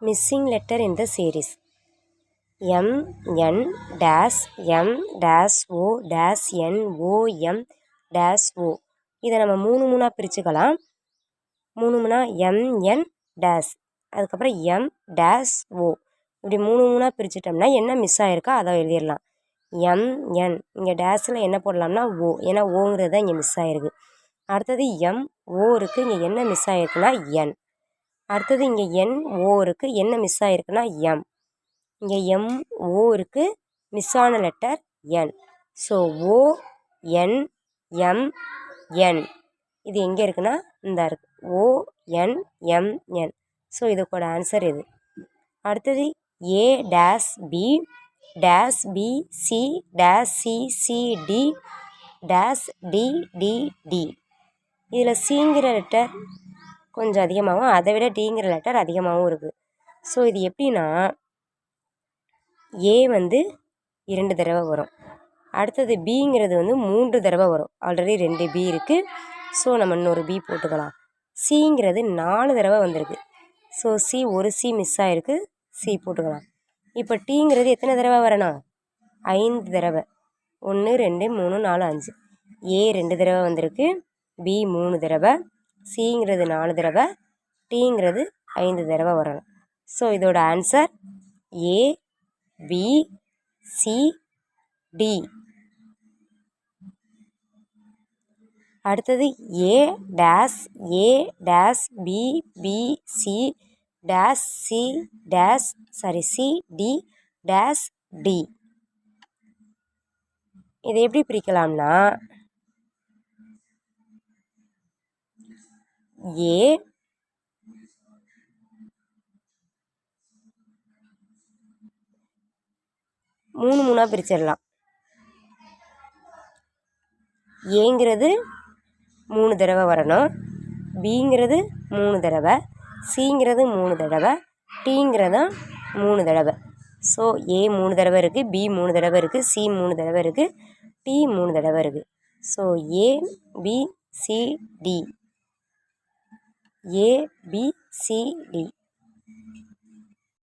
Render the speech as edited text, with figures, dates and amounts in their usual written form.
Missing letter in the series. M N dash M dash O dash N O M dash O. இதை நம்ம மூணாக பிரிச்சுக்கலாம். மூணா MN dash, அதுக்கப்புறம் M dash O, இப்படி மூணாக பிரிச்சுட்டோம்னா என்ன மிஸ் ஆகிருக்கோ அதை எழுதிடலாம். MN இங்கே டேஷில் என்ன போடலாம்னா O, ஏன்னா ஓங்கிறது தான் இங்கே மிஸ் ஆகிருக்கு. அடுத்தது MO இருக்குது, இங்கே என்ன மிஸ் ஆகிருக்குன்னா N. அடுத்தது இங்கே NO இருக்குது, என்ன மிஸ் ஆகிருக்குன்னா M. இங்கே MO இருக்குது, மிஸ் ஆன லெட்டர் N. ஸோ ONMN இது எங்கே இருக்குன்னா இந்த இருக்குது ONMN. ஸோ இதுக்கோட ஆன்சர் இது. அடுத்தது A dash B dash BC dash CCD dash DDD. இதில் சிங்கிற லெட்டர் கொஞ்சம் அதிகமாகவும் அதை விட டிங்கிற லெட்டர் அதிகமாகவும் இருக்குது. ஸோ இது எப்படின்னா ஏ 2 தடவை வரும், அடுத்தது பிங்கிறது 3 தடவை வரும். ஆல்ரெடி 2 பி இருக்குது, ஸோ நம்ம இன்னொரு பி போட்டுக்கலாம். சிங்கிறது 4 தடவை வந்திருக்கு, ஸோ ஒரு சி மிஸ் ஆகிருக்கு, சி போட்டுக்கலாம். இப்போ டீங்கிறது எத்தனை தடவை வரணும்? 5 தடவை. 1 2 3 4 5. ஏ 2 தடவை வந்திருக்கு, பி 3 தடவை, சிங்கிறது 4 தடவை, டீங்கிறது 5 தடவை வரணும். ஸோ இதோட ஆன்சர் ABCD. அடுத்தது A dash BBC dash CD dash D. இதை எப்படி பிரிக்கலாம்னா A மூணாக பிரிச்சிடலாம். ஏங்கிறது 3 தடவை வரணும், பிங்கிறது 3 தடவை, சிங்கிறது 3 தடவை, டீங்கிறதும் 3 தடவை. ஸோ ஏ 3 தடவை இருக்குது, பி 3 தடவை இருக்குது, சி 3 தடவை இருக்குது, டி 3 தடவை இருக்குது. So ABCD.